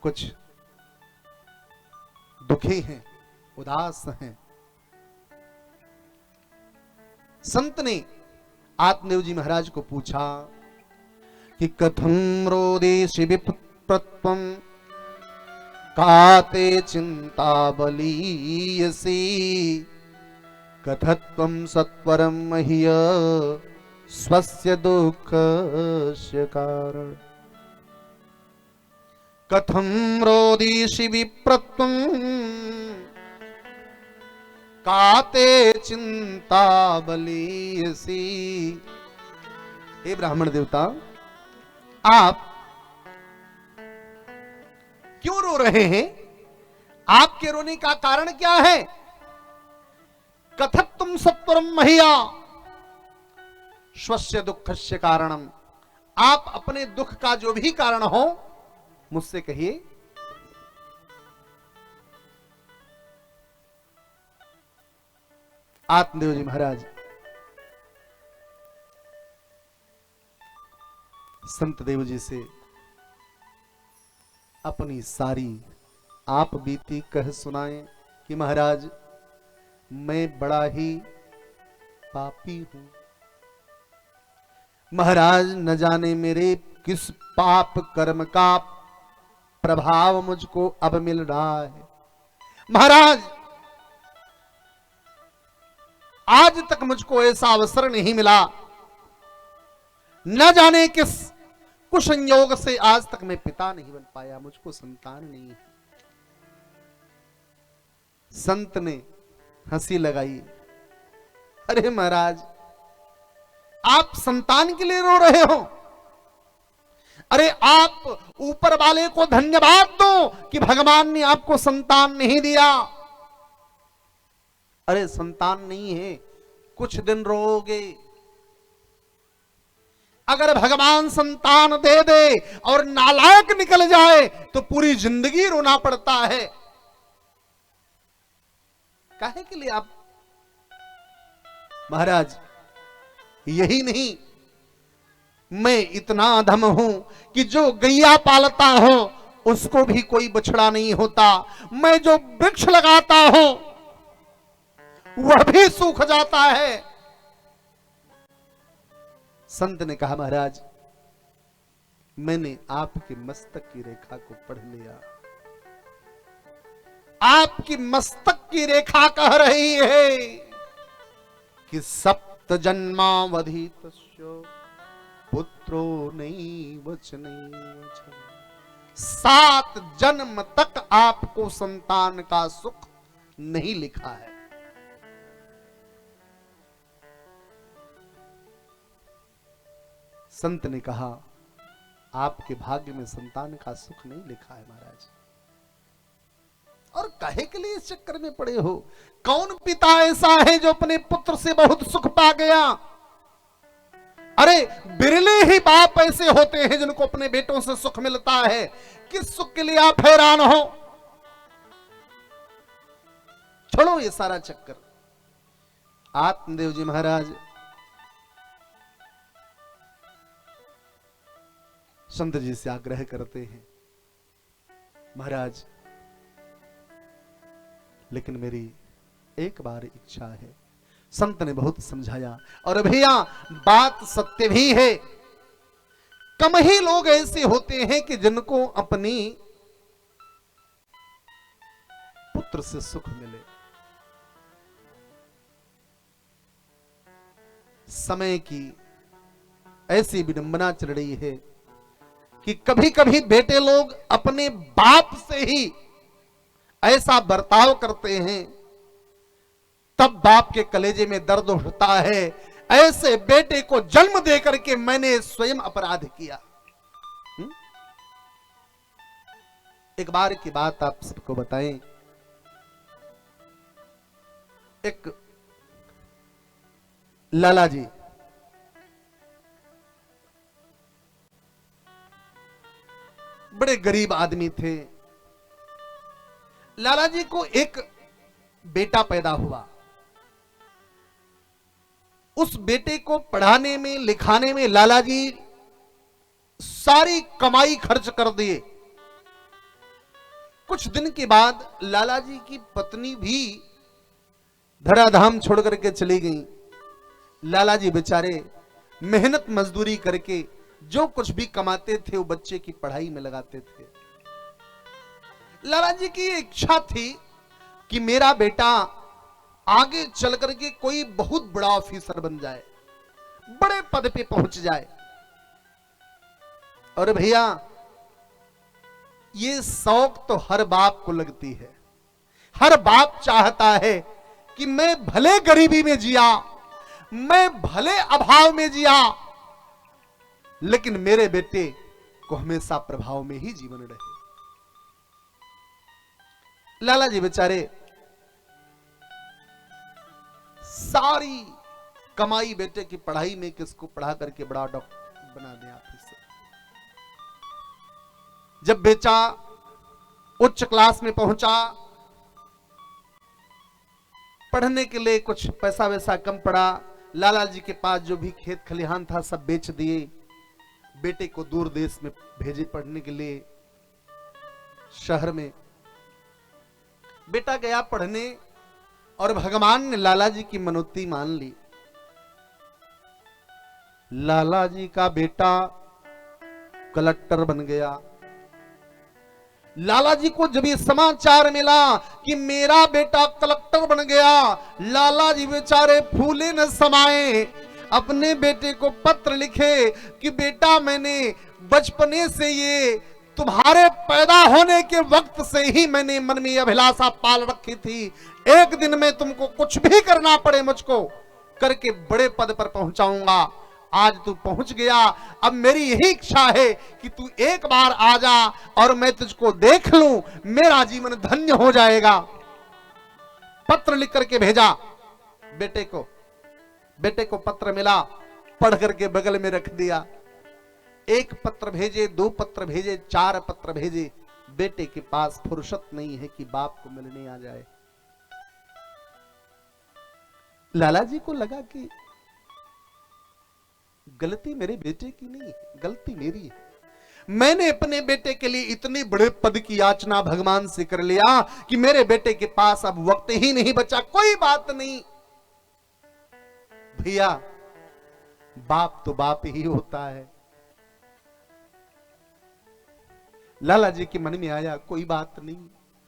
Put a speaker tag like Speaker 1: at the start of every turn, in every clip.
Speaker 1: कुछ दुखी हैं, उदास हैं। संत ने आत्मदेव जी महाराज को पूछा कि कथम रोदेशि विप्रत्वं काते चिंता बलीयसी कथत्वं सत्वरं मह्य स्वस्य दुःखस्य कारण। कथम रोदिषि विप्रत्वं काते चिंता बलीयसी। हे ब्राह्मण देवता, आप क्यों रो रहे हैं? आपके रोने का कारण क्या है? कथत्वं सत्वरं मह्या स्वस्य दुःखस्य कारणम। आप अपने दुख का जो भी कारण हो मुझसे कहिए। आत्मदेव जी महाराज संत देव जी से अपनी सारी आप बीती कह सुनाएं कि महाराज मैं बड़ा ही पापी हूं। महाराज न जाने मेरे किस पाप कर्म का प्रभाव मुझको अब मिल रहा है। महाराज आज तक मुझको ऐसा अवसर नहीं मिला, न जाने किस कुसंयोग से आज तक मैं पिता नहीं बन पाया, मुझको संतान नहीं है। संत ने हंसी लगाई। अरे महाराज, आप संतान के लिए रो रहे हो? अरे आप ऊपर वाले को धन्यवाद दो कि भगवान ने आपको संतान नहीं दिया। अरे संतान नहीं है, कुछ दिन रोओगे। अगर भगवान संतान दे दे और नालायक निकल जाए तो पूरी जिंदगी रोना पड़ता है। काहे के लिए आप? महाराज यही नहीं, मैं इतना अधम हूं कि जो गैया पालता हूं उसको भी कोई बछड़ा नहीं होता। मैं जो वृक्ष लगाता हूं वह भी सूख जाता है। संत ने कहा महाराज मैंने आपके मस्तक की रेखा को पढ़ लिया। आपकी मस्तक की रेखा कह रही है कि सप्त जन्मावधितस्य पुत्रो नैव च नैव च। 7 जन्म तक आपको संतान का सुख नहीं लिखा है। संत ने कहा आपके भाग्य में संतान का सुख नहीं लिखा है महाराज। और काहे के लिए इस चक्कर में पड़े हो? कौन पिता ऐसा है जो अपने पुत्र से बहुत सुख पा गया? अरे बिरले ही बाप ऐसे होते हैं जिनको अपने बेटों से सुख मिलता है। किस सुख के लिए आप हैरान हो? छोड़ो ये सारा चक्कर। आत्मदेव जी महाराज संत जी से आग्रह करते हैं, महाराज लेकिन मेरी एक बार इच्छा है। संत ने बहुत समझाया और भैया बात सत्य भी है। कम ही लोग ऐसे होते हैं कि जिनको अपनी पुत्र से सुख मिले। समय की ऐसी विडंबना चल रही है कि कभी कभी बेटे लोग अपने बाप से ही ऐसा बर्ताव करते हैं, तब बाप के कलेजे में दर्द उठता है। ऐसे बेटे को जन्म देकर के मैंने स्वयं अपराध किया। एक बार की बात आप सबको बताएं। एक लाला जी बड़े गरीब आदमी थे। लाला जी को एक बेटा पैदा हुआ। उस बेटे को पढ़ाने में लिखाने में लाला जी सारी कमाई खर्च कर दिए। कुछ दिन के बाद लाला जी की पत्नी भी धराधाम छोड़ करके चली गई। लाला जी बेचारे मेहनत मजदूरी करके जो कुछ भी कमाते थे वो बच्चे की पढ़ाई में लगाते थे। लाला जी की इच्छा थी कि मेरा बेटा आगे चल करके कोई बहुत बड़ा ऑफिसर बन जाए, बड़े पद पे पहुंच जाए। और भैया ये शौक तो हर बाप को लगती है। हर बाप चाहता है कि मैं भले गरीबी में जिया, मैं भले अभाव में जिया, लेकिन मेरे बेटे को हमेशा प्रभाव में ही जीवन रहे। लाला जी बेचारे सारी कमाई बेटे की पढ़ाई में, किसको पढ़ा करके बड़ा डॉक्टर बना दें आप इसे। जब बेटा उच्च क्लास में पहुंचा, पढ़ने के लिए कुछ पैसा वैसा कम पड़ा, लाला जी के पास जो भी खेत खलिहान था सब बेच दिए, बेटे को दूर देश में भेजे पढ़ने के लिए शहर में। बेटा गया पढ़ने और भगवान ने लाला जी की मनोती मान ली। लाला जी का बेटा कलेक्टर बन गया। लाला जी को जब ये समाचार मिला कि मेरा बेटा कलेक्टर बन गया, लाला जी बेचारे फूले न समाए, अपने बेटे को पत्र लिखे कि बेटा मैंने बचपने से ये तुम्हारे पैदा होने के वक्त से ही मैंने मन में अभिलाषा पाल रखी थी, एक दिन में तुमको कुछ भी करना पड़े मुझको करके बड़े पद पर पहुंचाऊंगा। आज तू पहुंच गया, अब मेरी यही इच्छा है कि तू एक बार आ जा और मैं तुझको देख लूं, मेरा जीवन धन्य हो जाएगा। पत्र लिख करके भेजा बेटे को। बेटे को पत्र मिला, पढ़ करके बगल में रख दिया। एक पत्र भेजे, 2 पत्र भेजे, 4 पत्र भेजे, बेटे के पास फुर्सत नहीं है कि बाप को मिलने आ जाए। लाला जी को लगा कि गलती मेरे बेटे की नहीं, गलती मेरी है। मैंने अपने बेटे के लिए इतने बड़े पद की याचना भगवान से कर लिया कि मेरे बेटे के पास अब वक्त ही नहीं बचा। कोई बात नहीं भैया, बाप तो बाप ही होता है। लाला जी के मन में आया कोई बात नहीं,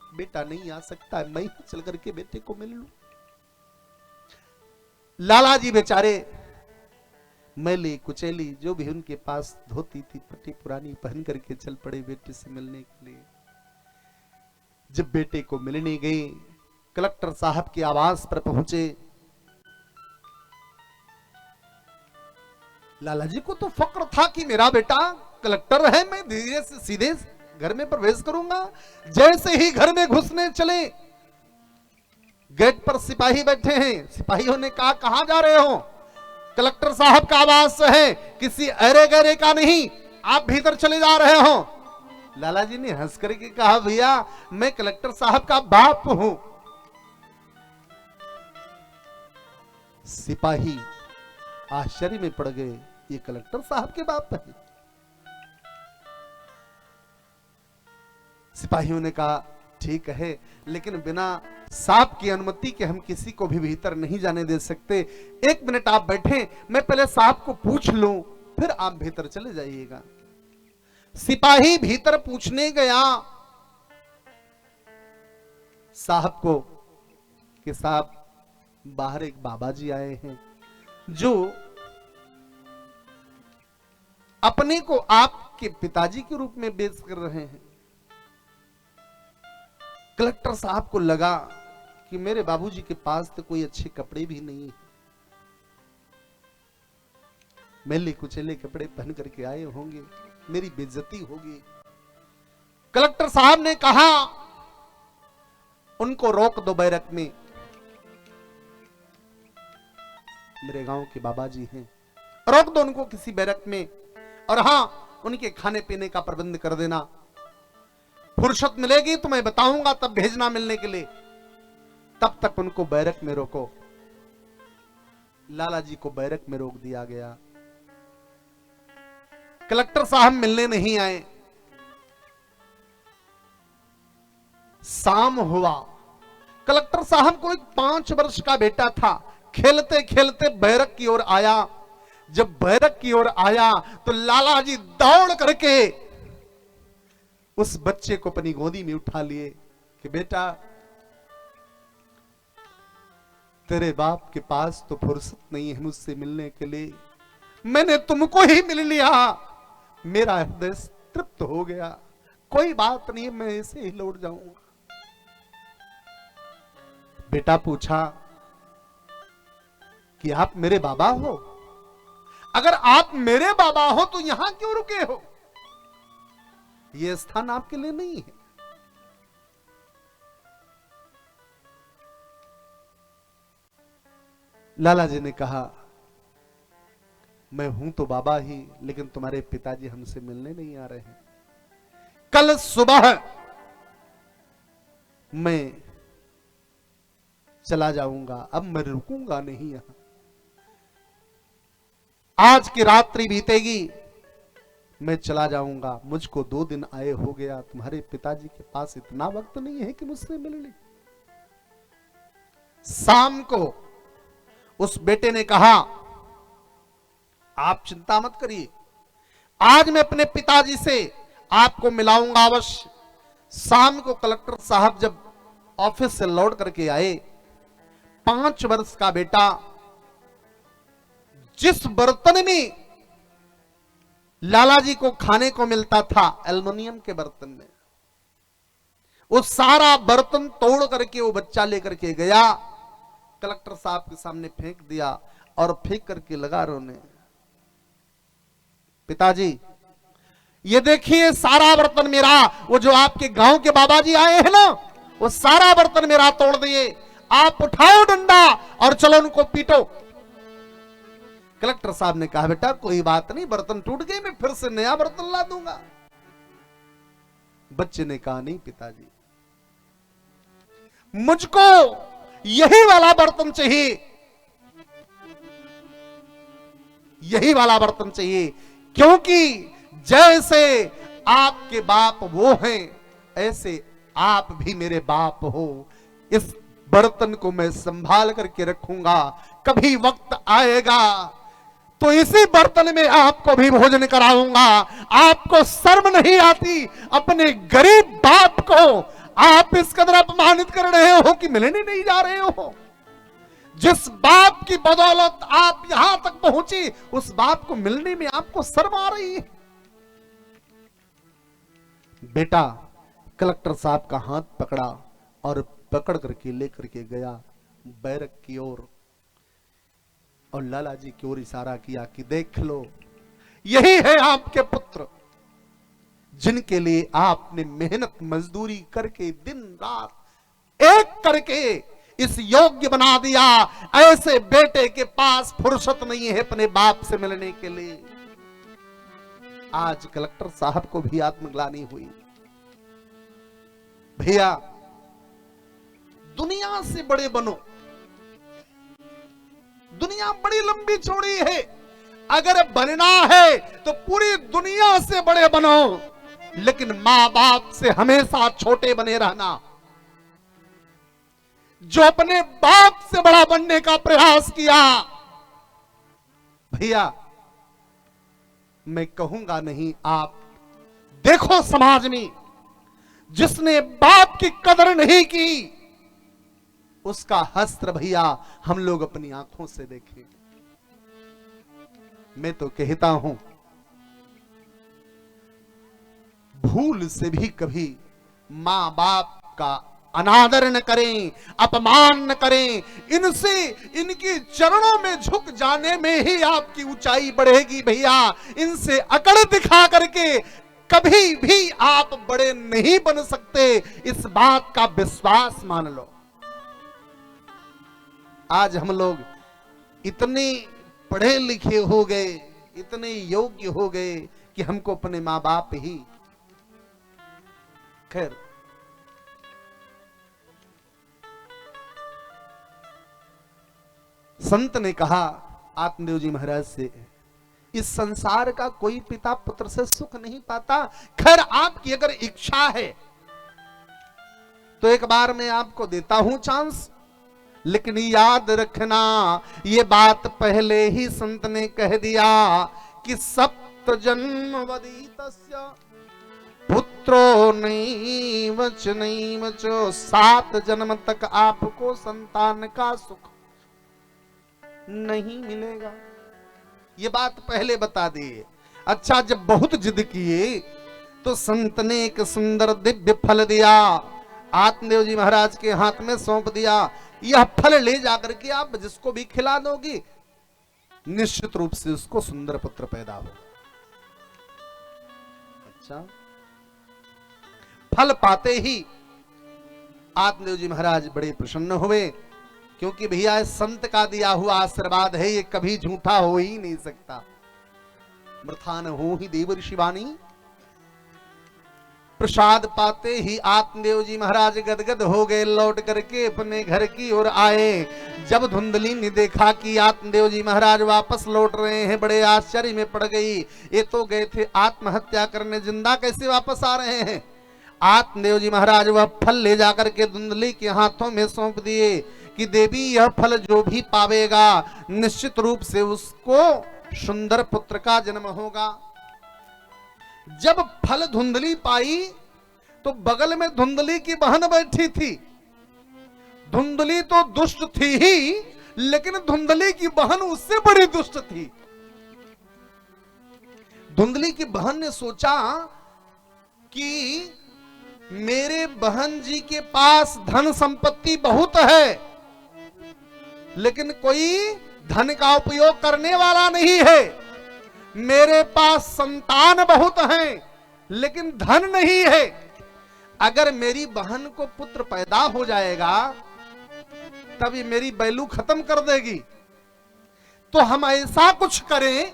Speaker 1: बेटा नहीं आ सकता है, मैं ही चल करके बेटे को मिल लूं। लाला जी बेचारे मैली कुचैली जो भी उनके पास धोती थी पट्टी पुरानी पहन करके चल पड़े बेटे से मिलने के लिए। जब बेटे को मिलने गए, कलेक्टर साहब के आवास पर पहुंचे। लाला जी को तो फक्र था कि मेरा बेटा कलेक्टर है, मैं धीरे से सीधे घर में प्रवेश करूंगा। जैसे ही घर में घुसने चले, गेट पर सिपाही बैठे हैं। सिपाहियों ने कहा कहां जा रहे हो? कलेक्टर साहब का आवास है, किसी अरे गरे का नहीं, आप भीतर चले जा रहे हो। लाला जी ने हंस करके कहा भैया मैं कलेक्टर साहब का बाप हूं। सिपाही आश्चर्य में पड़ गए, ये कलेक्टर साहब के बाप है। सिपाहियों ने कहा ठीक है, लेकिन बिना साहब की अनुमति के हम किसी को भी भीतर नहीं जाने दे सकते। 1 मिनट आप बैठे, मैं पहले साहब को पूछ लूं, फिर आप भीतर चले जाइएगा। सिपाही भीतर पूछने गया साहब को कि साहब बाहर एक बाबा जी आए हैं जो अपने को आपके पिताजी के रूप में पेश कर रहे हैं। कलेक्टर साहब को लगा कि मेरे बाबूजी के पास तो कोई अच्छे कपड़े भी नहीं है, मैले कुचले कपड़े पहन करके आए होंगे, मेरी बेइज्जती होगी। कलेक्टर साहब ने कहा उनको रोक दो बैरक में, मेरे गांव के बाबा जी हैं, रोक दो उनको किसी बैरक में, और हां उनके खाने पीने का प्रबंध कर देना। फुर्सत मिलेगी तो मैं बताऊंगा, तब भेजना मिलने के लिए, तब तक उनको बैरक में रोको। लाला जी को बैरक में रोक दिया गया। कलेक्टर साहब मिलने नहीं आए। शाम हुआ, कलेक्टर साहब को एक 5 वर्ष का बेटा था, खेलते खेलते बैरक की ओर आया। जब बैरक की ओर आया तो लाला जी दौड़ करके उस बच्चे को अपनी गोदी में उठा लिए कि बेटा, तेरे बाप के पास तो फुर्सत नहीं है मुझसे मिलने के लिए, मैंने तुमको ही मिल लिया, मेरा हृदय तृप्त हो गया, कोई बात नहीं, मैं ऐसे ही लौट जाऊंगा। बेटा पूछा कि आप मेरे बाबा हो? अगर आप मेरे बाबा हो तो यहां क्यों रुके हो? यह स्थान आपके लिए नहीं है। लाला जी ने कहा, मैं हूं तो बाबा ही, लेकिन तुम्हारे पिताजी हमसे मिलने नहीं आ रहे हैं। कल सुबह मैं चला जाऊंगा, अब मैं रुकूंगा नहीं यहां। आज की रात्रि बीतेगी, मैं चला जाऊंगा, मुझको 2 दिन आए हो गया, तुम्हारे पिताजी के पास इतना वक्त नहीं है कि मुझसे मिल ले। शाम को उस बेटे ने कहा, आप चिंता मत करिए, आज मैं अपने पिताजी से आपको मिलाऊंगा अवश्य। शाम को कलेक्टर साहब जब ऑफिस से लौट करके आए, 5 वर्ष का बेटा जिस बर्तन में लाला जी को खाने को मिलता था, एल्युमिनियम के बर्तन में, वो सारा बर्तन तोड़ करके वो बच्चा लेकर के गया, कलेक्टर साहब के सामने फेंक दिया और फेंक करके लगा रोने। पिताजी, ये देखिए सारा बर्तन मेरा, वो जो आपके गांव के बाबा जी आए हैं ना, वो सारा बर्तन मेरा तोड़ दिए, आप उठाओ डंडा और चलो उनको पीटो। कलेक्टर साहब ने कहा, बेटा कोई बात नहीं, बर्तन टूट गए, मैं फिर से नया बर्तन ला दूंगा। बच्चे ने कहा, नहीं पिताजी, मुझको यही वाला बर्तन चाहिए, यही वाला बर्तन चाहिए, क्योंकि जैसे आपके बाप वो हैं, ऐसे आप भी मेरे बाप हो। इस बर्तन को मैं संभाल करके रखूंगा, कभी वक्त आएगा तो इसी बर्तन में आपको भी भोजन कराऊंगा। आपको शर्म नहीं आती, अपने गरीब बाप को आप इस कदर अपमानित कर रहे हो कि मिलने नहीं जा रहे हो। जिस बाप की बदौलत आप यहां तक पहुंची, उस बाप को मिलने में आपको शर्म आ रही है। बेटा कलेक्टर साहब का हाथ पकड़ा और पकड़ करके लेकर के गया बैरक की ओर, और लाला जी की ओर इशारा किया कि देख लो, यही है आपके पुत्र, जिनके लिए आपने मेहनत मजदूरी करके दिन रात एक करके इस योग्य बना दिया। ऐसे बेटे के पास फुर्सत नहीं है अपने बाप से मिलने के लिए। आज कलेक्टर साहब को भी आत्मग्लानि हुई। भैया, दुनिया से बड़े बनो, दुनिया बड़ी लंबी चौड़ी है, अगर बनना है तो पूरी दुनिया से बड़े बनो, लेकिन मां बाप से हमेशा छोटे बने रहना। जो अपने बाप से बड़ा बनने का प्रयास किया, भैया मैं कहूंगा नहीं, आप देखो समाज में जिसने बाप की कदर नहीं की, उसका हस्त्र भैया हम लोग अपनी आंखों से देखें। मैं तो कहता हूं, भूल से भी कभी मां बाप का अनादर न करें, अपमान न करें। इनसे, इनके चरणों में झुक जाने में ही आपकी ऊंचाई बढ़ेगी भैया। इनसे अकड़ दिखा करके कभी भी आप बड़े नहीं बन सकते, इस बात का विश्वास मान लो। आज हम लोग इतने पढ़े लिखे हो गए, इतने योग्य हो गए कि हमको अपने मां बाप ही, खैर संत ने कहा आत्मदेव जी महाराज से, इस संसार का कोई पिता पुत्र से सुख नहीं पाता। खैर आपकी अगर इच्छा है तो एक बार मैं आपको देता हूं चांस, लेकिन याद रखना ये बात पहले ही संत ने कह दिया कि सप्त जन्म वदीतस्य पुत्रो नैवच नैवचो, 7 जन्म तक आपको संतान का सुख नहीं मिलेगा। ये बात पहले बता दी। अच्छा, जब बहुत जिद किए तो संत ने एक सुंदर दिव्य फल दिया, आत्मदेव जी महाराज के हाथ में सौंप दिया। यह फल ले जाकर के आप जिसको भी खिला दोगी, निश्चित रूप से उसको सुंदर पुत्र पैदा होगा। अच्छा, फल पाते ही आत्मदेव जी महाराज बड़े प्रसन्न हुए, क्योंकि भैया संत का दिया हुआ आशीर्वाद है, ये कभी झूठा हो ही नहीं सकता। मृथा न हो ही देव ऋषिवाणी। प्रसाद पाते ही आत्मदेव जी महाराज गदगद हो गए, लौट करके अपने घर की ओर आए। जब धुंधली ने देखा कि आत्मदेव जी महाराज वापस लौट रहे हैं, बड़े आश्चर्य में पड़ गई। ये तो गए थे आत्महत्या करने, जिंदा कैसे वापस आ रहे हैं। आत्मदेव जी महाराज वह फल ले जाकर के धुंधली के हाथों में सौंप दिए कि देवी, यह फल जो भी पावेगा निश्चित रूप से उसको सुंदर पुत्र का जन्म होगा। जब फल धुंधली पाई तो बगल में धुंधली की बहन बैठी थी। धुंधली तो दुष्ट थी ही, लेकिन धुंधली की बहन उससे बड़ी दुष्ट थी। धुंधली की बहन ने सोचा कि मेरे बहन जी के पास धन संपत्ति बहुत है, लेकिन कोई धन का उपयोग करने वाला नहीं है। मेरे पास संतान बहुत हैं, लेकिन धन नहीं है। अगर मेरी बहन को पुत्र पैदा हो जाएगा तभी मेरी बैलू खत्म कर देगी। तो हम ऐसा कुछ करें,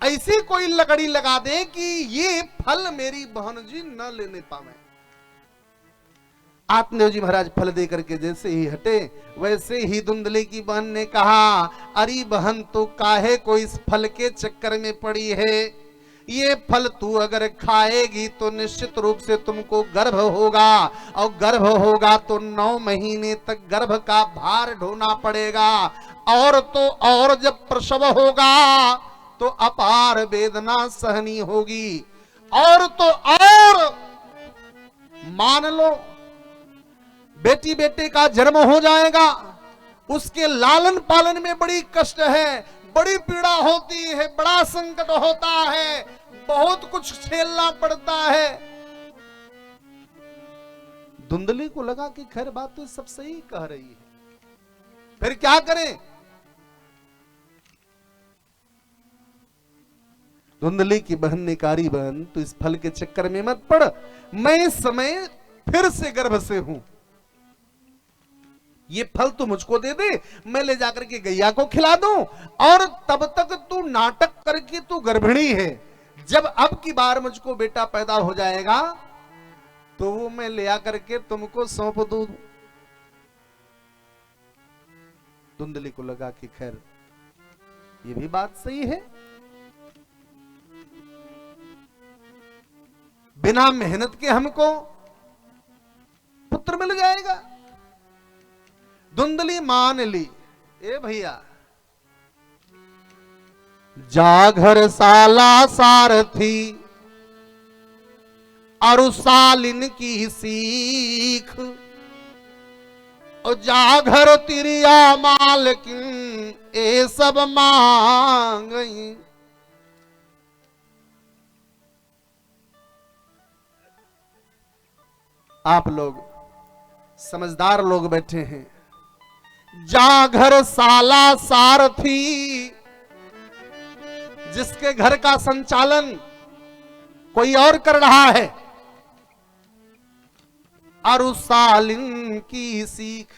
Speaker 1: ऐसी कोई लकड़ी लगा दें कि ये फल मेरी बहन जी न लेने पावे। आत्मदेव जी महाराज फल दे करके जैसे ही हटे, वैसे ही धुंधली की बहन ने कहा, अरे बहन, तो काहे को इस फल के चक्कर में पड़ी है। ये फल तू अगर खाएगी तो निश्चित रूप से तुमको गर्भ होगा, और गर्भ होगा तो 9 महीने तक गर्भ का भार ढोना पड़ेगा, और तो और जब प्रसव होगा तो अपार वेदना सहनी होगी, और तो और मान लो बेटी बेटे का जन्म हो जाएगा, उसके लालन पालन में बड़ी कष्ट है, बड़ी पीड़ा होती है, बड़ा संकट होता है, बहुत कुछ झेलना पड़ता है। धुंधली को लगा कि खैर बात तो सब सही कह रही है, फिर क्या करें। धुंधली की बहन ने कारी, बहन तो इस फल के चक्कर में मत पड़, मैं इस समय फिर से गर्भ से हूं, ये फल तू मुझको दे दे, मैं ले जाकर के गैया को खिला दूं, और तब तक तू नाटक करके तू गर्भिणी है, जब अब की बार मुझको बेटा पैदा हो जाएगा तो वो मैं ले आकर के तुमको सौंप दूं। धुंधली को लगा कि खैर ये भी बात सही है, बिना मेहनत के हमको पुत्र मिल जाएगा। धुंधली मान ली। ए भैया, जाघर साला सारथी अरुसालिन की सीख, और जाघर तिरिया मालकिन ए सब मांगई। आप लोग समझदार लोग बैठे हैं। जाघर साला सारथी, जिसके घर का संचालन कोई और कर रहा है, अरुसालिन की सीख।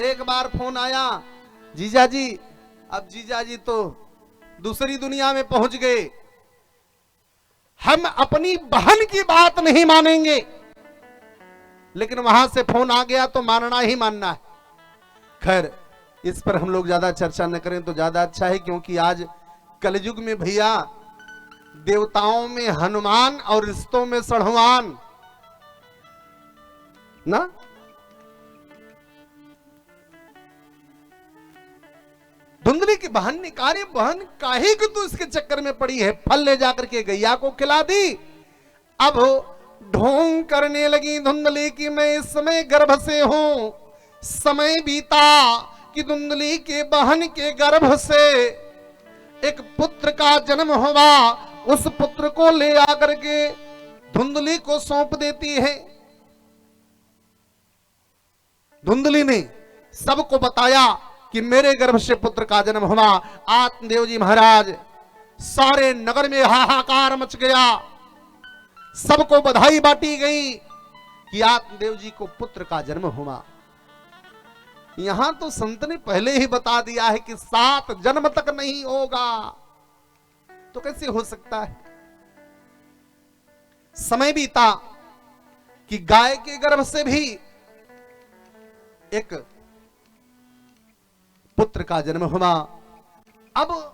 Speaker 1: एक बार फोन आया, जीजा जी, अब जीजा जी तो दूसरी दुनिया में पहुंच गए, हम अपनी बहन की बात नहीं मानेंगे। लेकिन वहां से फोन आ गया तो मानना ही मानना है। खैर, इस पर हम लोग ज्यादा चर्चा न करें तो ज्यादा अच्छा है, क्योंकि आज कलयुग में भैया देवताओं में हनुमान और रिश्तों में सढ़वान। ना। धुंधली की बहन ने कहा, बहन काहे कि तू इसके चक्कर में पड़ी है, फल ले जाकर के गैया को खिला दी। अब ढोंग करने लगी धुंधली की मैं इस समय गर्भ से हूं। समय बीता कि धुंधली के बहन के गर्भ से एक पुत्र का जन्म हुआ। उस पुत्र को ले आकर के धुंधली को सौंप देती है। धुंधली ने सबको बताया कि मेरे गर्भ से पुत्र का जन्म हुआ। आत्मदेव जी महाराज, सारे नगर में हाहाकार मच गया, सबको बधाई बांटी गई कि आत्मदेव जी को पुत्र का जन्म हुआ। यहां तो संत ने पहले ही बता दिया है कि 7 जन्म तक नहीं होगा, तो कैसे हो सकता है। समय बीता कि गाय के गर्भ से भी एक पुत्र का जन्म हुआ। अब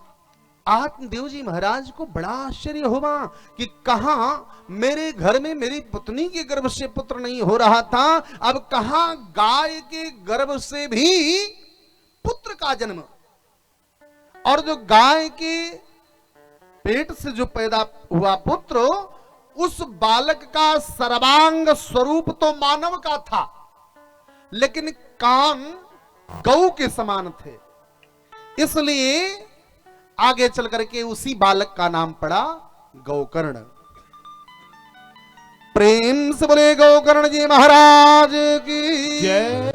Speaker 1: आत्मदेव जी महाराज को बड़ा आश्चर्य हुआ कि कहां मेरे घर में मेरी पत्नी के गर्भ से पुत्र नहीं हो रहा था, अब कहां गाय के गर्भ से भी पुत्र का जन्म। और जो गाय के पेट से जो पैदा हुआ पुत्र, उस बालक का सर्वांग स्वरूप तो मानव का था, लेकिन कान गौ के समान थे। इसलिए आगे चल करके उसी बालक का नाम पड़ा गौकर्ण। प्रेम से बोले गौकर्ण जी महाराज की जय।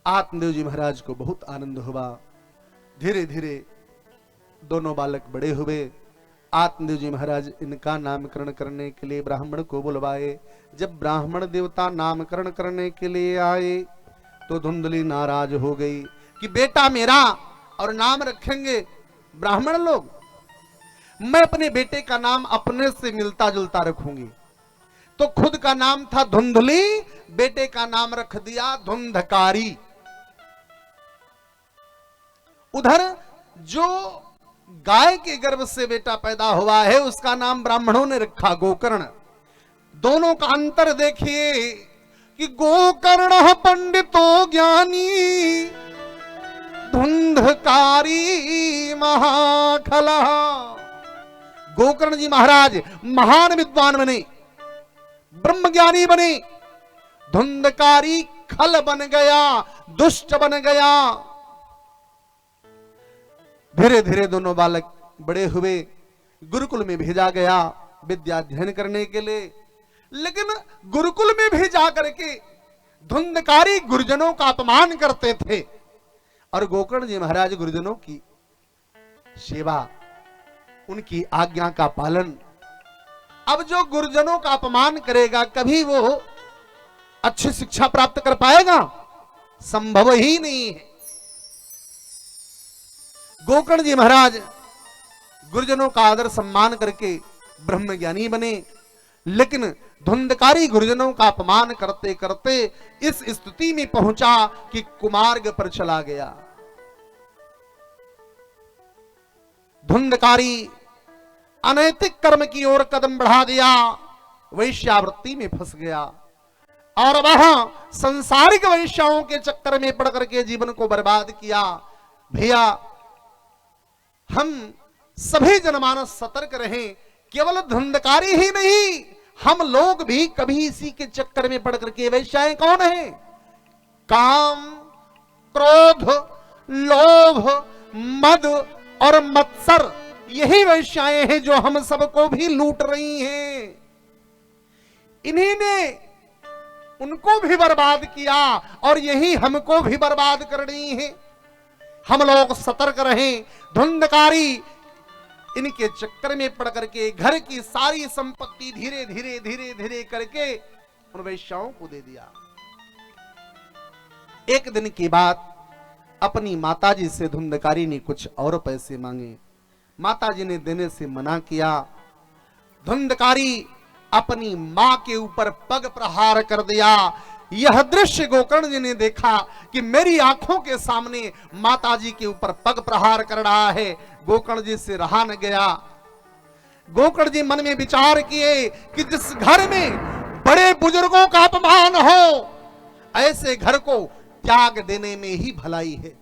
Speaker 1: आत्मदेव जी महाराज को बहुत आनंद हुआ। धीरे धीरे दोनों बालक बड़े हुए। आत्मदेव जी महाराज इनका नामकरण करने के लिए ब्राह्मण को बुलवाए। जब ब्राह्मण देवता नामकरण करने के लिए आए तो धुंधली नाराज हो गई कि बेटा मेरा और नाम रखेंगे ब्राह्मण लोग, मैं अपने बेटे का नाम अपने से मिलता जुलता रखूंगी। तो खुद का नाम था धुंधली, बेटे का नाम रख दिया धुंधकारी। उधर जो गाय के गर्भ से बेटा पैदा हुआ है उसका नाम ब्राह्मणों ने रखा गोकर्ण। दोनों का अंतर देखिए कि गोकर्ण पंडितो ज्ञानी, धुंधकारी महाखला। गोकर्ण जी महाराज महान विद्वान बने, ब्रह्मज्ञानी बने। धुंधकारी खल बन गया, दुष्ट बन गया। धीरे धीरे दोनों बालक बड़े हुए, गुरुकुल में भेजा गया विद्या अध्ययन करने के लिए। लेकिन गुरुकुल में भेजा करके धुंधकारी गुरुजनों का अपमान करते थे और गोकर्ण जी महाराज गुरुजनों की सेवा, उनकी आज्ञा का पालन। अब जो गुरुजनों का अपमान करेगा कभी वो अच्छी शिक्षा प्राप्त कर पाएगा? संभव ही नहीं है। गोकर्ण जी महाराज गुरुजनों का आदर सम्मान करके ब्रह्मज्ञानी बने, लेकिन धुंधकारी गुरुजनों का अपमान करते करते इस स्थिति में पहुंचा कि कुमार्ग पर चला गया। धुंधकारी अनैतिक कर्म की ओर कदम बढ़ा दिया, वैश्यावृत्ति में फंस गया और वहां संसारिक वैश्याओं के चक्कर में पड़ करके जीवन को बर्बाद किया। भैया, हम सभी जनमानस सतर्क रहें। केवल धुंधकारी ही नहीं, हम लोग भी कभी इसी के चक्कर में पड़ करके, वैश्याएं कौन है? काम, क्रोध, लोभ, मद और मत्सर, यही वैश्याएं हैं जो हम सबको भी लूट रही हैं। इन्हीं ने उनको भी बर्बाद किया और यही हमको भी बर्बाद कर रही है। हम लोग सतर्क रहें। धुंधकारी इनके चक्कर में पड़ करके घर की सारी संपत्ति धीरे धीरे धीरे धीरे करके उन वैश्याओं को दे दिया। एक दिन की बात, अपनी माताजी से धुंधकारी ने कुछ और पैसे मांगे। माताजी ने देने से मना किया। धुंधकारी अपनी मां के ऊपर पग प्रहार कर दिया। यह दृश्य गोकर्ण जी ने देखा कि मेरी आंखों के सामने माताजी के ऊपर पग प्रहार कर रहा है। गोकर्ण जी से रहा न गया। गोकर्ण जी मन में विचार किए कि जिस घर में बड़े बुजुर्गों का अपमान हो, ऐसे घर को त्याग देने में ही भलाई है।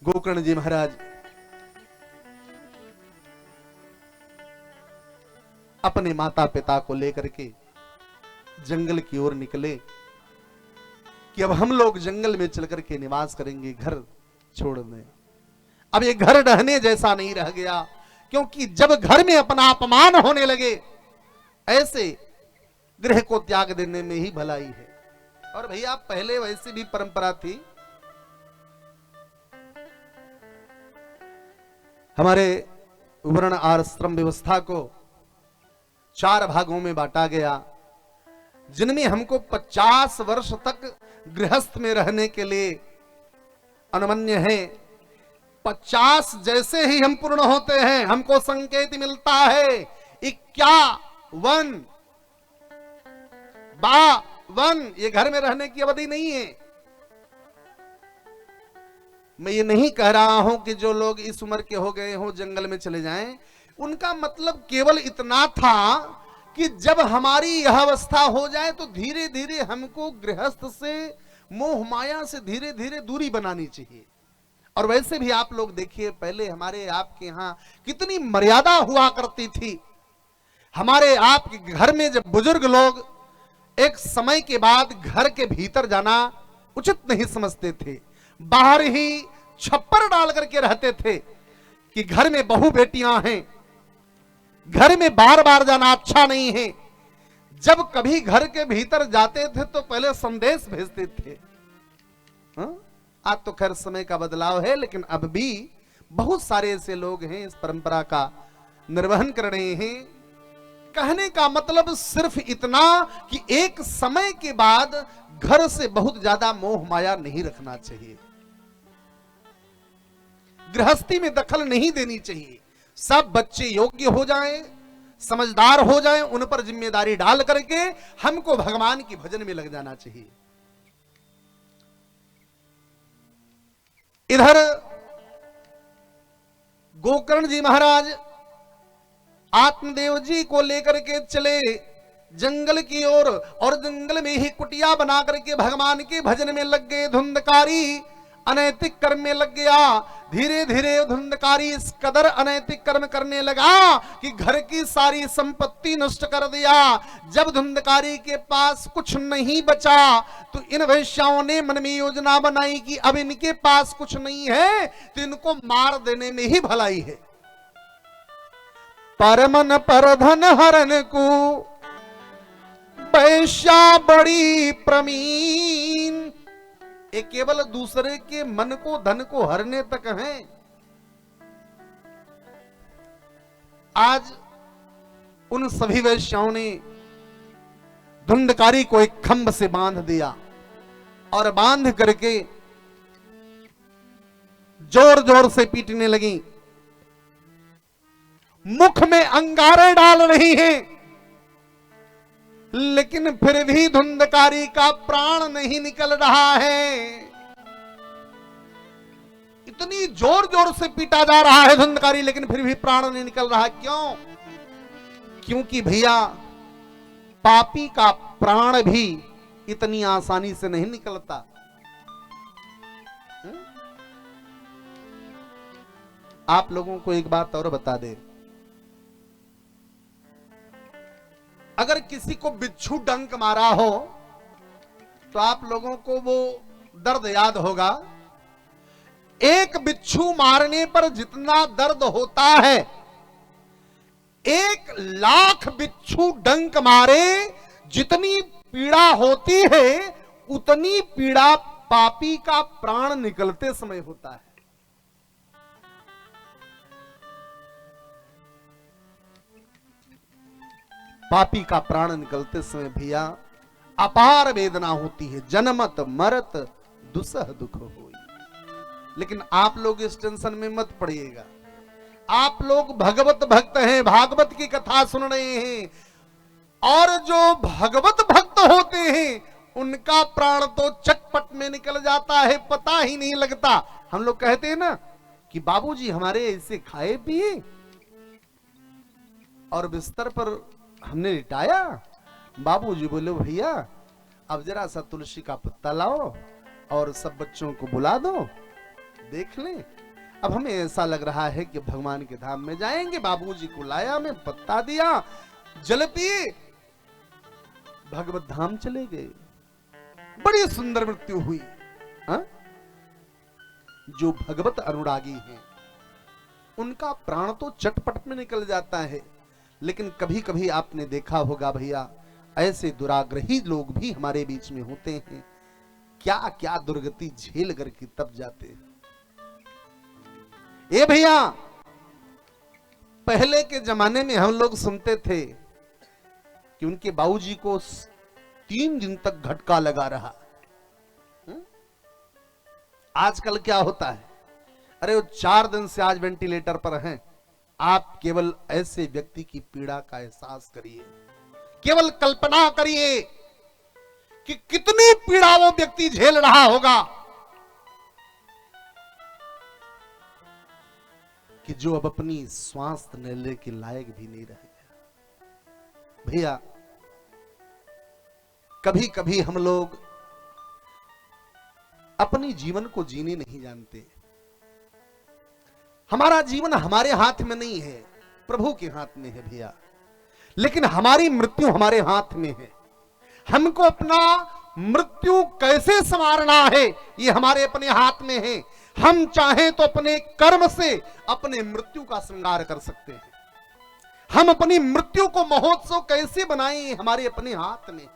Speaker 1: गोकर्ण जी महाराज अपने माता पिता को लेकर के जंगल की ओर निकले कि अब हम लोग जंगल में चल करके निवास करेंगे, घर छोड़ दें। अब ये घर रहने जैसा नहीं रह गया, क्योंकि जब घर में अपना अपमान होने लगे, ऐसे गृह को त्याग देने में ही भलाई है। और भैया पहले वैसी भी परंपरा थी, हमारे वर्ण आश्रम व्यवस्था को 4 भागों में बांटा गया, जिनमें हमको 50 वर्ष तक गृहस्थ में रहने के लिए अनुमन्य है। 50 जैसे ही हम पूर्ण होते हैं, हमको संकेत मिलता है 51 52, ये घर में रहने की अवधि नहीं है। मैं ये नहीं कह रहा हूं कि जो लोग इस उम्र के हो गए हो जंगल में चले जाएं, उनका मतलब केवल इतना था कि जब हमारी यह अवस्था हो जाए तो धीरे धीरे हमको गृहस्थ से, मोह माया से धीरे धीरे दूरी बनानी चाहिए। और वैसे भी आप लोग देखिए, पहले हमारे आपके यहां कितनी मर्यादा हुआ करती थी। हमारे आपके घर में जब बुजुर्ग लोग एक समय के बाद घर के भीतर जाना उचित नहीं समझते थे, बाहर ही छप्पर डाल करके रहते थे कि घर में बहू बेटियां हैं, घर में बार बार जाना अच्छा नहीं है। जब कभी घर के भीतर जाते थे तो पहले संदेश भेजते थे। आज तो खैर समय का बदलाव है, लेकिन अब भी बहुत सारे ऐसे लोग हैं इस परंपरा का निर्वहन कर रहे हैं। कहने का मतलब सिर्फ इतना कि एक समय के बाद घर से बहुत ज्यादा मोह माया नहीं रखना चाहिए, गृहस्थी में दखल नहीं देनी चाहिए। सब बच्चे योग्य हो जाएं, समझदार हो जाएं, उन पर जिम्मेदारी डाल करके हमको भगवान की भजन में लग जाना चाहिए। इधर गोकर्ण जी महाराज आत्मदेव जी को लेकर के चले जंगल की ओर, और जंगल में ही कुटिया बना करके भगवान के भजन में लग गए। धुंधकारी अनैतिक कर्म में लग गया। धीरे धीरे धुंधकारी इस कदर अनैतिक कर्म करने लगा कि घर की सारी संपत्ति नष्ट कर दिया। जब धुंधकारी के पास कुछ नहीं बचा तो इन वैश्याओं ने मन में योजना बनाई कि अब इनके पास कुछ नहीं है तो इनको मार देने में ही भलाई है। परमन पर धन हरन को वैश्या बड़ी प्रमीण, ये केवल दूसरे के मन को, धन को हरने तक हैं। आज उन सभी वैश्याओं ने धुंधकारी को एक खंभ से बांध दिया और बांध करके जोर जोर से पीटने लगी। मुख में अंगारे डाल रही हैं, लेकिन फिर भी धुंधकारी का प्राण नहीं निकल रहा है। इतनी जोर जोर से पीटा जा रहा है धुंधकारी, लेकिन फिर भी प्राण नहीं निकल रहा। क्यों? क्योंकि भैया पापी का प्राण भी इतनी आसानी से नहीं निकलता। आप लोगों को एक बात और बता दे, अगर किसी को बिच्छू डंक मारा हो तो आप लोगों को वो दर्द याद होगा। एक बिच्छू मारने पर जितना दर्द होता है, 1,00,000 बिच्छू डंक मारे जितनी पीड़ा होती है, उतनी पीड़ा पापी का प्राण निकलते समय होता है। पापी का प्राण निकलते समय भैया अपार वेदना होती है। जनमत मरत दुसह दुख होई। लेकिन आप लोग इस टेंशन में मत पड़िएगा। आप लोग भगवत भक्त हैं, भागवत की कथा सुन रहे हैं, और जो भगवत भक्त होते हैं उनका प्राण तो चटपट में निकल जाता है, पता ही नहीं लगता। हम लोग कहते हैं ना कि बाबूजी हमारे ऐसे खाए पिए और बिस्तर पर हमने लिटाया। बाबूजी बोले भैया अब जरा सा तुलसी का पत्ता लाओ और सब बच्चों को बुला दो, देख लें। अब हमें ऐसा लग रहा है कि भगवान के धाम में जाएंगे। बाबूजी को लाया, मैं पत्ता दिया, जल पिए, भगवत धाम चले गए। बड़ी सुंदर मृत्यु हुई। हा? जो भगवत अनुरागी हैं उनका प्राण तो चटपट में निकल जाता है, लेकिन कभी कभी आपने देखा होगा भैया ऐसे दुराग्रही लोग भी हमारे बीच में होते हैं, क्या क्या दुर्गति झेल करके तब जाते हैं। ए भैया पहले के जमाने में हम लोग सुनते थे कि उनके बाबूजी को 3 दिन तक झटका लगा रहा। आजकल क्या होता है, अरे वो 4 दिन से आज वेंटिलेटर पर हैं। आप केवल ऐसे व्यक्ति की पीड़ा का एहसास करिए, केवल कल्पना करिए कि कितनी पीड़ा वो व्यक्ति झेल रहा होगा कि जो अब अपनी श्वास लेने के लायक भी नहीं रह गया। भैया कभी कभी हम लोग अपनी जीवन को जीने नहीं जानते। हमारा जीवन हमारे हाथ में नहीं है, प्रभु के हाथ में है भैया, लेकिन हमारी मृत्यु हमारे हाथ में है। हमको अपना मृत्यु कैसे संवारना है ये हमारे अपने हाथ में है। हम चाहें तो अपने कर्म से अपने मृत्यु का श्रृंगार कर सकते हैं। हम अपनी मृत्यु को महोत्सव कैसे बनाएं हमारे अपने हाथ में।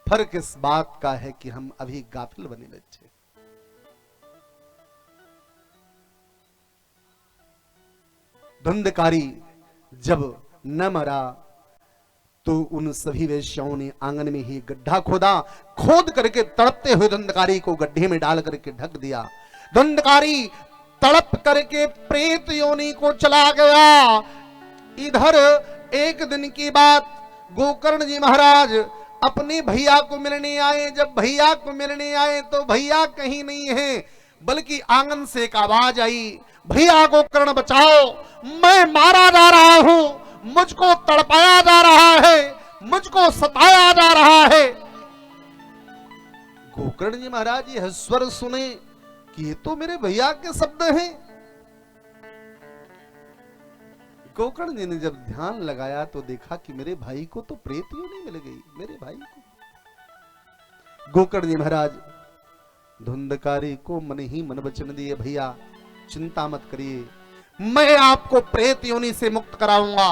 Speaker 1: फर्क इस बात का है कि हम अभी गाफिल बने बच्चे। धुंधकारी जब न मरा तो उन सभी वेश्याओं ने आंगन में ही गड्ढा खोदा, खोद करके तड़पते हुए धुंधकारी को गड्ढे में डाल करके ढक दिया। धुंधकारी तड़प करके प्रेत योनि को चला गया। इधर एक दिन की बात, गोकर्ण जी महाराज अपने भैया को मिलने आए। जब भैया को मिलने आए तो भैया कहीं नहीं है, बल्कि आंगन से एक आवाज आई, भैया गोकर्ण बचाओ, मैं मारा जा रहा हूं, मुझको तड़पाया जा रहा है, मुझको सताया जा रहा है। गोकर्ण जी महाराज यह स्वर सुने कि ये तो मेरे भैया के शब्द हैं। गोकर्ण जी ने जब ध्यान लगाया तो देखा कि मेरे भाई को तो प्रेत योनि मिल गई, मेरे भाई को। गोकर्ण जी महाराज धुंधकारी को मन ही मन वचन दिए, भैया चिंता मत करिए, मैं आपको प्रेत योनि से मुक्त कराऊंगा।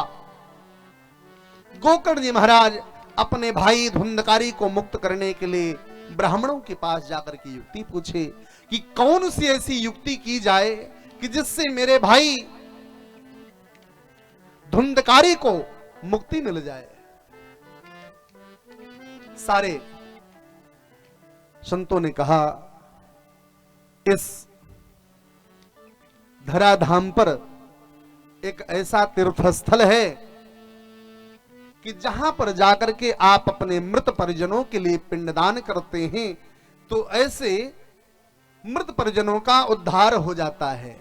Speaker 1: गोकर्ण जी महाराज अपने भाई धुंधकारी को मुक्त करने के लिए ब्राह्मणों के पास जाकर के युक्ति पूछे कि कौन सी ऐसी युक्ति की जाए कि जिससे मेरे भाई धुंधकारी को मुक्ति मिल जाए। सारे संतों ने कहा इस धराधाम पर एक ऐसा तीर्थस्थल है कि जहां पर जाकर के आप अपने मृत परिजनों के लिए पिंडदान करते हैं तो ऐसे मृत परिजनों का उद्धार हो जाता है।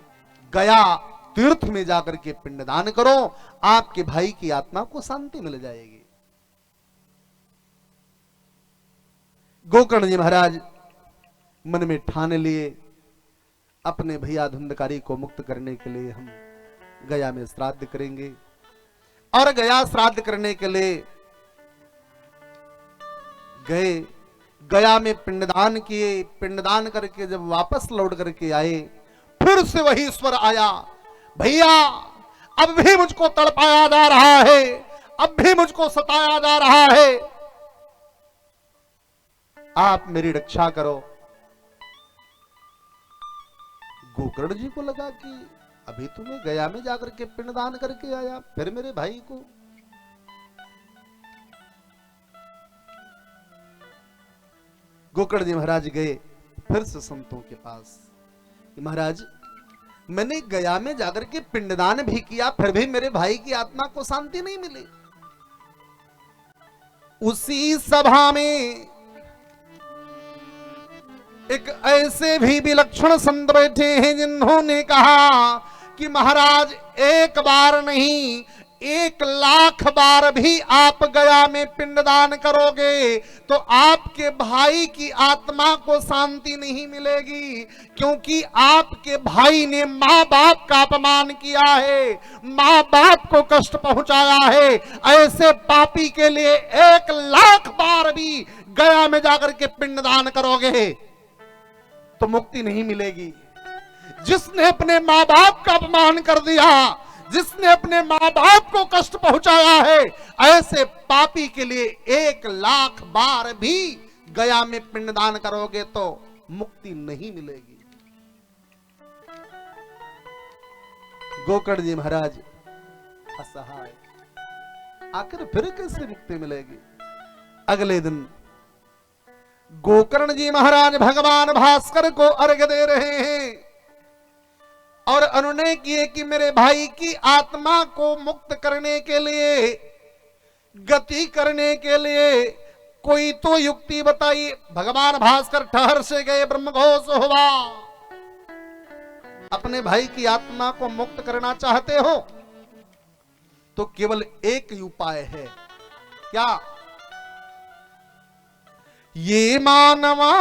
Speaker 1: गया तीर्थ में जाकर के पिंडदान करो, आपके भाई की आत्मा को शांति मिल जाएगी। गोकर्ण जी महाराज मन में ठान लिए अपने भैया धुंधकारी को मुक्त करने के लिए हम गया में श्राद्ध करेंगे। और गया श्राद्ध करने के लिए गए, गया में पिंडदान किए। पिंडदान करके जब वापस लौट करके आए, फिर से वही स्वर आया, भैया अब भी मुझको तड़पाया जा रहा है, अब भी मुझको सताया जा रहा है, आप मेरी रक्षा करो। गोकर्ण जी को लगा कि अभी तो मैं गया में जाकर के पिंडदान करके आया, फिर मेरे भाई को। गोकर्ण जी महाराज गए फिर से संतों के पास, महाराज मैंने गया में जाकर के पिंडदान भी किया, फिर भी मेरे भाई की आत्मा को शांति नहीं मिली। उसी सभा में एक ऐसे भी विलक्षण संत बैठे हैं जिन्होंने कहा कि महाराज एक बार नहीं 1,00,000 बार भी आप गया में पिंडदान करोगे तो आपके भाई की आत्मा को शांति नहीं मिलेगी, क्योंकि आपके भाई ने माँ बाप का अपमान किया है, माँ बाप को कष्ट पहुंचाया है। ऐसे पापी के लिए 1,00,000 बार भी गया में जाकर के पिंडदान करोगे तो मुक्ति नहीं मिलेगी। जिसने अपने माँ बाप का अपमान कर दिया, जिसने अपने माँ बाप को कष्ट पहुंचाया है, ऐसे पापी के लिए 1,00,000 बार भी गया में पिंडदान करोगे तो मुक्ति नहीं मिलेगी। गोकर्ण जी महाराज असहाय, आखिर फिर कैसे मुक्ति मिलेगी। अगले दिन गोकर्ण जी महाराज भगवान भास्कर को अर्घ्य दे रहे हैं और अनुनय किए कि मेरे भाई की आत्मा को मुक्त करने के लिए, गति करने के लिए कोई तो युक्ति बताइए। भगवान भास्कर ठहर से गए, ब्रह्मघोष हुआ। अपने भाई की आत्मा को मुक्त करना चाहते हो तो केवल एक ही उपाय है, क्या? ये मानवा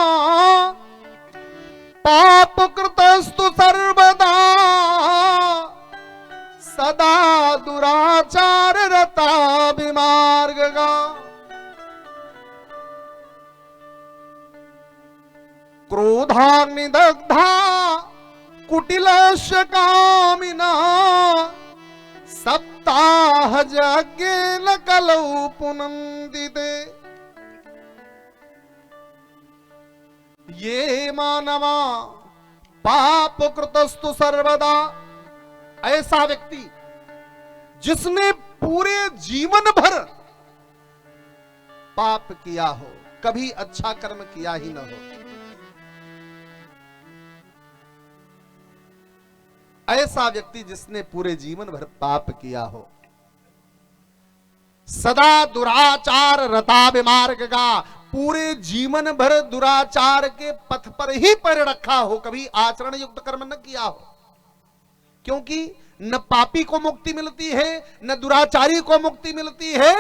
Speaker 1: पाप कृतस्तु सर्वदा सदा दुराचार रता विमार्गा। क्रोधाग्निदग्धा कुटिलस्य कामिना सप्ताह यज्ञेन कलौ पुनन्ति ते। ये मानवा पाप कृतस्तु सर्वदा, ऐसा व्यक्ति जिसने पूरे जीवन भर पाप किया हो, कभी अच्छा कर्म किया ही न हो, ऐसा व्यक्ति जिसने पूरे जीवन भर पाप किया हो, सदा दुराचार रता विमार्ग का, पूरे जीवन भर दुराचार के पथ पर ही पैर रखा हो, कभी आचरण युक्त कर्म न किया हो, क्योंकि न पापी को मुक्ति मिलती है न दुराचारी को मुक्ति मिलती है।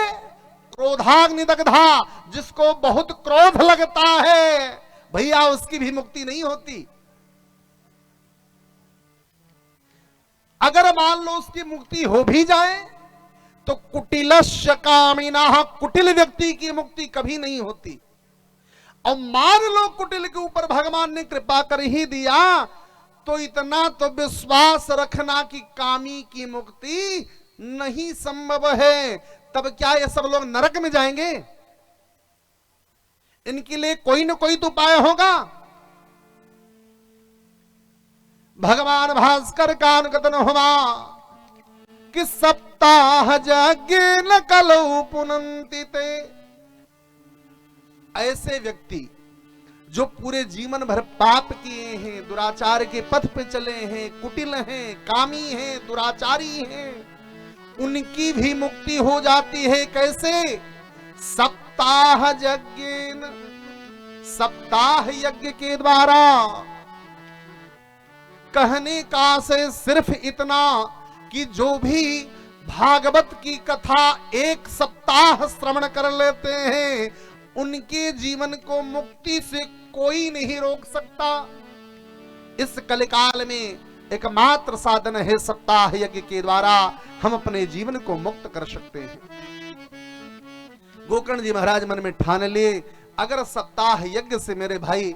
Speaker 1: क्रोधाग्नि दग्धा, जिसको बहुत क्रोध लगता है भैया, उसकी भी मुक्ति नहीं होती। अगर मान लो उसकी मुक्ति हो भी जाए तो कुटिलस्य कामिना, कुटिल व्यक्ति की मुक्ति कभी नहीं होती। और मान लो कुटिल के ऊपर भगवान ने कृपा कर ही दिया तो इतना तो विश्वास रखना कि कामी की मुक्ति नहीं संभव है। तब क्या ये सब लोग नरक में जाएंगे? इनके लिए कोई न कोई तो उपाय होगा। भगवान भास्कर का अनुकथन हुआ कि सप्ताह यज्ञेन कलौ पुनन्ति ते। ऐसे व्यक्ति जो पूरे जीवन भर पाप किए हैं, दुराचार के पथ पे चले हैं, कुटिल हैं, कामी हैं, दुराचारी हैं, उनकी भी मुक्ति हो जाती है। कैसे? सप्ताह यज्ञेन, सप्ताह यज्ञ के द्वारा। कहने का से सिर्फ इतना कि जो भी भागवत की कथा एक सप्ताह श्रवण कर लेते हैं उनके जीवन को मुक्ति से कोई नहीं रोक सकता। इस कलिकाल में एकमात्र साधन है सप्ताह यज्ञ के द्वारा हम अपने जीवन को मुक्त कर सकते हैं। गोकर्ण जी महाराज मन में ठान लिए, अगर सप्ताह यज्ञ से मेरे भाई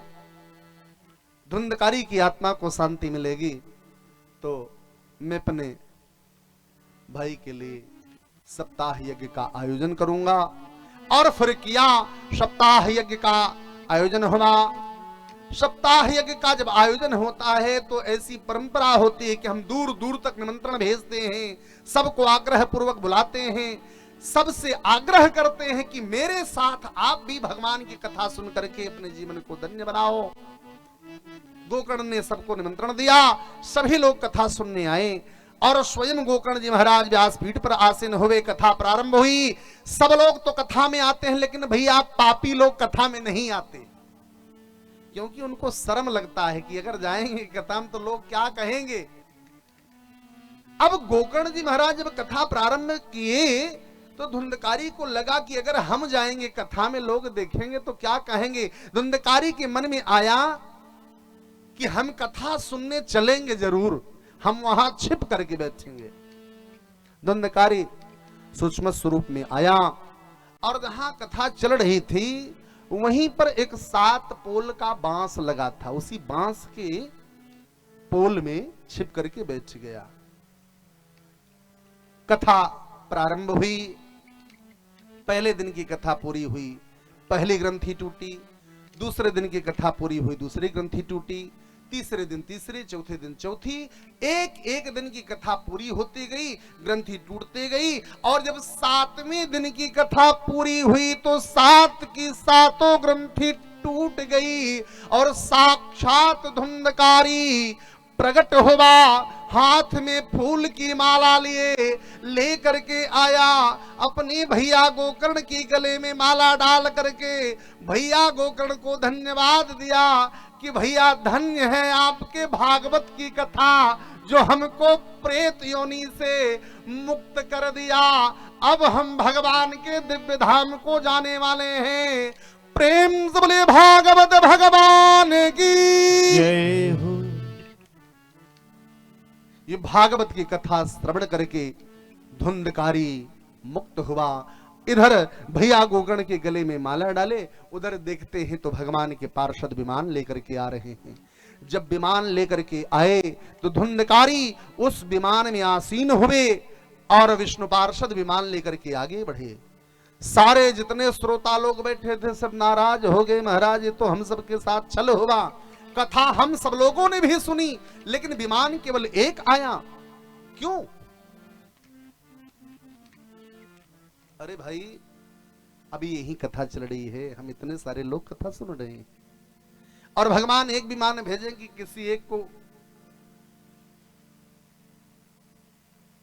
Speaker 1: धुंधकारी की आत्मा को शांति मिलेगी तो मैं अपने भाई के लिए सप्ताह यज्ञ का आयोजन करूंगा। और फिर किया, सप्ताह यज्ञ का आयोजन हुआ। सप्ताह यज्ञ का जब आयोजन होता है तो ऐसी परंपरा होती है कि हम दूर दूर तक निमंत्रण भेजते हैं, सबको आग्रह पूर्वक बुलाते हैं, सबसे आग्रह करते हैं कि मेरे साथ आप भी भगवान की कथा सुन करके अपने जीवन को धन्य बनाओ। गोकर्ण ने सबको निमंत्रण दिया, सभी लोग कथा सुनने आए और स्वयं गोकर्ण जी महाराज व्यासपीठ पर आसीन हुए। कथा प्रारंभ हुई। सब लोग तो कथा में आते हैं लेकिन भैया पापी लोग कथा में नहीं आते। क्योंकि उनको शर्म लगता है कि अगर जाएंगे कथा में तो लोग क्या कहेंगे। अब गोकर्ण जी महाराज जब कथा प्रारंभ किए तो धुंधकारी को लगा कि अगर हम जाएंगे कथा में लोग देखेंगे तो क्या कहेंगे। धुंधकारी के मन में आया कि हम कथा सुनने चलेंगे जरूर, हम वहां छिप करके बैठेंगे। धुंधकारी सूक्ष्म स्वरूप में आया और जहां कथा चल रही थी वहीं पर एक 7 पोल का बांस लगा था, उसी बांस के पोल में छिप करके बैठ गया। कथा प्रारंभ हुई, पहले दिन की कथा पूरी हुई, पहली ग्रंथि टूटी। दूसरे दिन की कथा पूरी हुई, दूसरी ग्रंथि टूटी। तीसरे दिन तीसरी, चौथे दिन चौथी, एक एक दिन की कथा पूरी होती गई, ग्रंथि टूटती गई। और जब 7वें दिन की कथा पूरी हुई तो 7 की 7 ग्रंथि टूट गई और साक्षात धुंधकारी प्रकट हुआ, हाथ में फूल की माला लिए लेकर के आया। अपने भैया गोकर्ण की गले में माला डाल करके भैया गोकर्ण को धन्यवाद दिया कि भैया धन्य है आपके भागवत की कथा जो हमको प्रेत योनि से मुक्त कर दिया। अब हम भगवान के दिव्य धाम को जाने वाले हैं। प्रेम से बोले भागवत भगवान की
Speaker 2: जय हो।
Speaker 1: ये भागवत की कथा श्रवण करके धुंधकारी मुक्त हुआ। इधर भैया गोकर्ण के गले में माला डाले, उधर देखते हैं तो भगवान के पार्षद विमान लेकर के आ रहे हैं। जब विमान लेकर के आए तो धुंधकारी उस विमान में आसीन हुए और विष्णु पार्षद विमान लेकर के आगे बढ़े। सारे जितने श्रोता लोग बैठे थे सब नाराज हो गए, महाराज ये तो हम सबके साथ छल हुआ, कथा हम सब लोगों ने भी सुनी लेकिन विमान केवल एक आया, क्यों? अरे भाई अभी यही कथा चल रही है, हम इतने सारे लोग कथा सुन रहे हैं और भगवान एक विमान भेजें कि किसी एक को।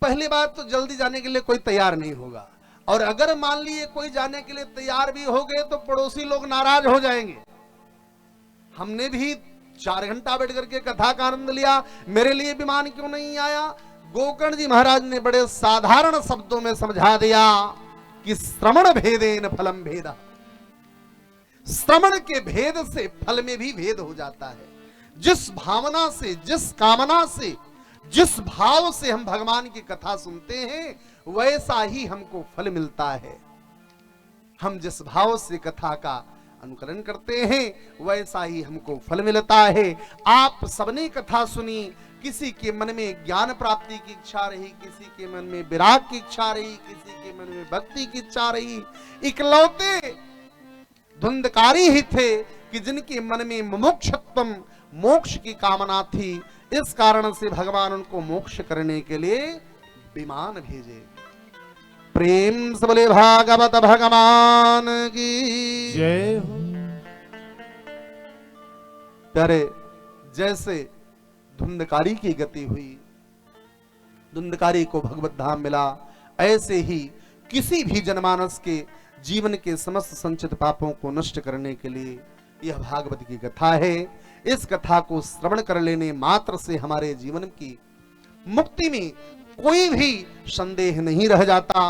Speaker 1: पहली बात तो जल्दी जाने के लिए कोई तैयार नहीं होगा, और अगर मान लिए कोई जाने के लिए तैयार भी हो गए तो पड़ोसी लोग नाराज हो जाएंगे। हमने भी 4 घंटा बैठ करके कथा का आनंद लिया, मेरे लिए विमान क्यों नहीं आया? गोकर्ण जी महाराज ने बड़े साधारण शब्दों में समझा दिया कि श्रवण भेदेन फलम भेदा। श्रवण के भेद से फल में भी भेद हो जाता है। जिस भावना से, जिस कामना से, जिस भाव से हम भगवान की कथा सुनते हैं वैसा ही हमको फल मिलता है। हम जिस भाव से कथा का अनुकरण करते हैं वैसा ही हमको फल मिलता है। आप सबने कथा सुनी, किसी के मन में ज्ञान प्राप्ति की इच्छा रही, किसी के मन में विराग की इच्छा रही, किसी के मन में भक्ति की इच्छा रही। इकलौते धुंधकारी ही थे कि जिनके मन में मुमुक्षुत्वम, मोक्ष की कामना थी। इस कारण से भगवान उनको मोक्ष करने के लिए विमान भेजे। प्रेम से बोले भागवत भगवान की
Speaker 2: जय हो।
Speaker 1: प्यारे, जैसे धुंधकारी की गति हुई, धुंधकारी को भगवत धाम मिला, ऐसे ही किसी भी जनमानस के जीवन के समस्त संचित पापों को नष्ट करने के लिए यह भागवत की कथा है। इस कथा को श्रवण कर लेने मात्र से हमारे जीवन की मुक्ति में कोई भी संदेह नहीं रह जाता।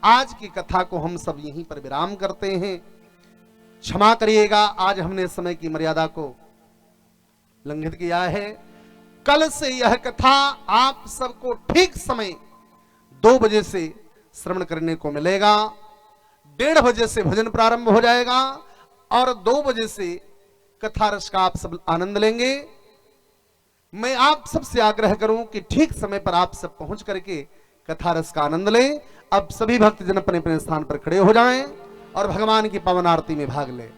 Speaker 1: आज की कथा को हम सब यहीं पर विराम करते हैं। क्षमा करिएगा, आज हमने समय की मर्यादा को लंघित किया है। कल से यह कथा आप सबको ठीक समय 2 बजे से श्रवण करने को मिलेगा। 1:30 बजे से भजन प्रारंभ हो जाएगा और 2 बजे से कथा रस का आप सब आनंद लेंगे। मैं आप सबसे आग्रह करूं कि ठीक समय पर आप सब पहुंच करके कथा रस का आनंद लें। अब सभी भक्तजन अपने अपने स्थान पर खड़े हो जाएं और भगवान की पावन आरती में भाग लें।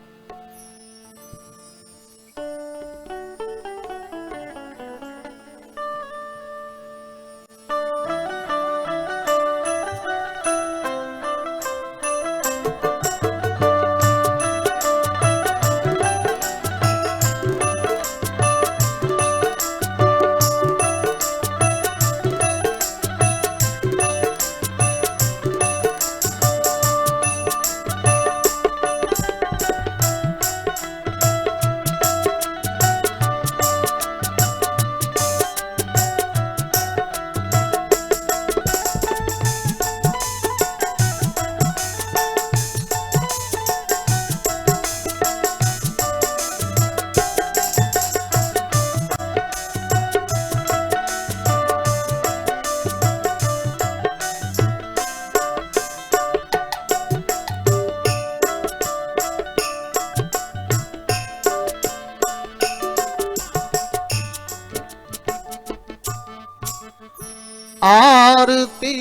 Speaker 1: आरती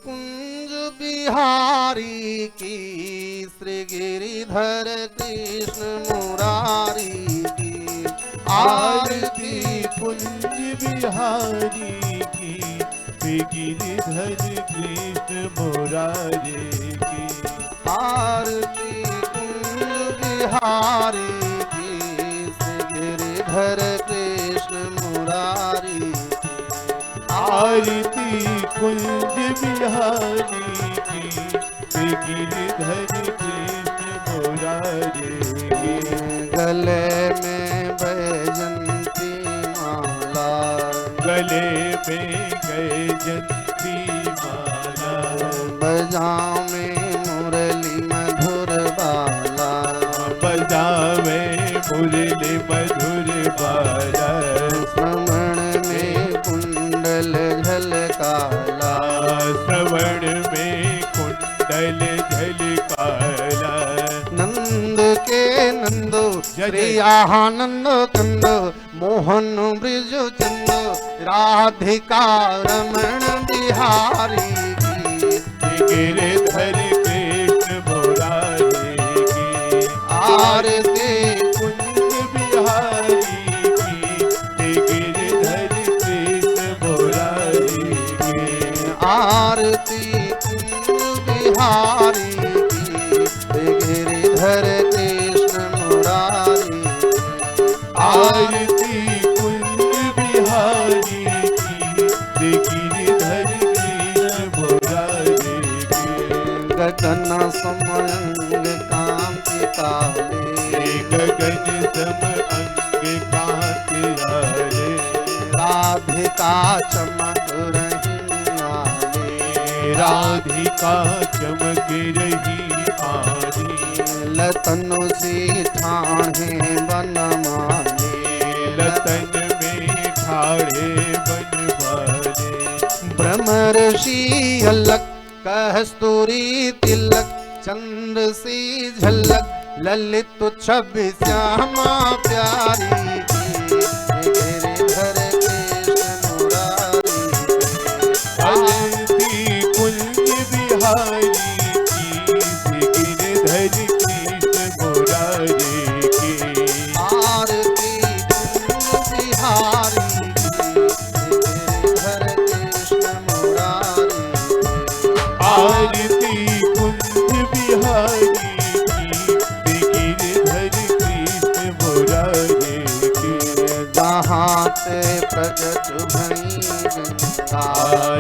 Speaker 1: कुंज बिहारी की, श्री गिरिधर कृष्ण मुरारी की।
Speaker 2: आरती कुंज बिहारी की, श्री गिरिधर कृष्ण मुरारी की।
Speaker 1: आरती कुंज बिहारी की, श्री गिरिधर कृष्ण मुरारी की।
Speaker 2: आरती कुंज बिहारी की, श्री गिरिधर कृष्ण मुरारी की।
Speaker 1: गले में बैजंती माला,
Speaker 2: गले में बैजंती माला,
Speaker 1: बजावे मुरली मधुर बाला,
Speaker 2: बजावे मुरली मधुर बाला।
Speaker 1: श्रवण में कुंडल झलकाला,
Speaker 2: श्रवण में कुंडल झलकाला।
Speaker 1: नंद के नंदो श्री आनंद कंद, मोहन ब्रिज चंद, राधिका रमण बिहारी की।
Speaker 2: गिरिधर कृष्ण मुरारी की।
Speaker 1: आरती
Speaker 2: कुंज बिहारी की, गिरिधर कृष्ण मुरारी की।
Speaker 1: आरती कुंज बिहारी की, गिरिधर कृष्ण मुरारी।
Speaker 2: आरती कुंज बिहारी की, गिरिधर कृष्ण मुरारी की।
Speaker 1: गगन समंग कांति काले,
Speaker 2: गगन सम अंग कांति आले।
Speaker 1: राधिका चमक रही आले,
Speaker 2: राधिका चमक रही आली।
Speaker 1: लतन सी ठाणे बनमाले,
Speaker 2: लतन में ठाड़े बनवाले।
Speaker 1: ब्रह्मर्षि अलक कस्तूरी तिलक, चंद्र सी झलक ललित छवि श्यामा प्यारी की। गिरिधर कृष्ण मुरारी की।
Speaker 2: आरती कुंज बिहारी की, गिरिधर कृष्ण मुरारी की।
Speaker 1: आरती कुंज बिहारी की, गिरिधर कृष्ण मुरारी की।
Speaker 2: आरती कुंज बिहारी की, गिरिधर कृष्ण मुरारी की।
Speaker 1: जहाँ से प्रकट भई गंगा,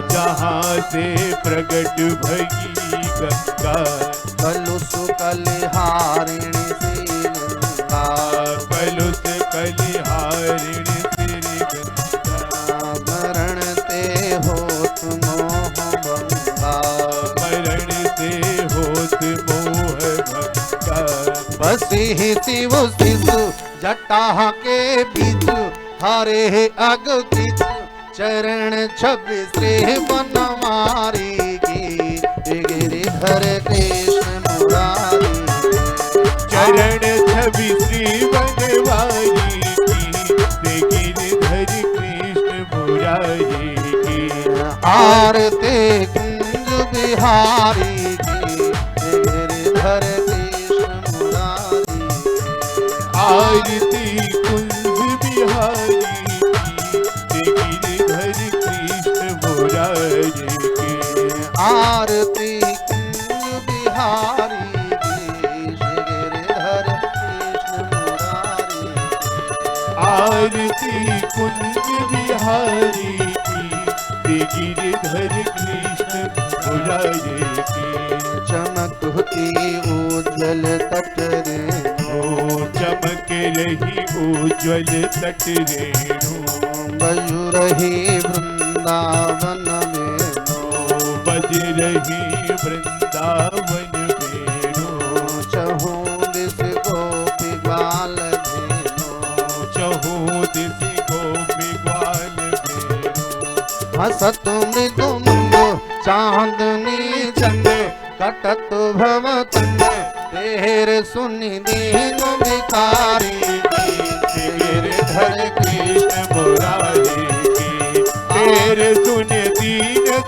Speaker 2: जहाँ से प्रकट भई गंगा।
Speaker 1: कलुष कलिहारिणी सी गंगा,
Speaker 2: कलुष कलिहारिणी श्री गंगा।
Speaker 1: मरण ते होत मोह भंगा,
Speaker 2: मरण से होत मोह भंगा।
Speaker 1: बसी शिव शिशु जटा के बीच, हरे अगतिच चरण छवि श्री बनवारी की। गिरिधर कृष्ण मुरारी की।
Speaker 2: चरण छवि श्री बनवारी की, गिरिधर कृष्ण मुरारी की।
Speaker 1: आरती कुंज बिहारी की, गिरिधर कृष्ण मुरारी की।
Speaker 2: आरती कुंज बिहारी की, गिरिधर कृष्ण मुरारी की।
Speaker 1: आरती कुंज बिहारी की, गिरिधर कृष्ण मुरारी की।
Speaker 2: आरती कुंज बिहारी की, गिरिधर कृष्ण मुरारी की।
Speaker 1: चमकती उज्जवल तट रेणु,
Speaker 2: चमक रही उज्ज्वल तट रेणु।
Speaker 1: बजु रही वृंदावन वेणु,
Speaker 2: बज रही वृंदावन वेणु।
Speaker 1: चहु दिस गोपी ग्वाल धेनु,
Speaker 2: चहु दिस गोपी ग्वाल धेनु।
Speaker 1: हसत मृदु मंद चांदनी चंद, कटत भव तंद तेर सुनि दीन भिखारी की।
Speaker 2: गिरिधर कृष्ण मुरारी की। तेर सुन दीन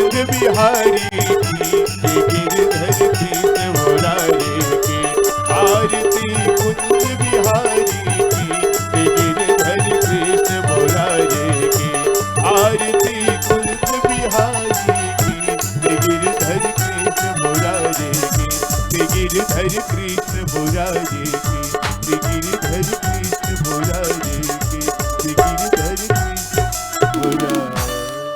Speaker 2: कुंज बिहारी की, गिरधर कृष्ण मुरारी की। आरती कुंज बिहारी की, गिरधर कृष्ण मुरारी की। आरती कुंज बिहारी की, गिरधर कृष्ण मुरारी की। गिरधर कृष्ण मुरारी की, गिरधर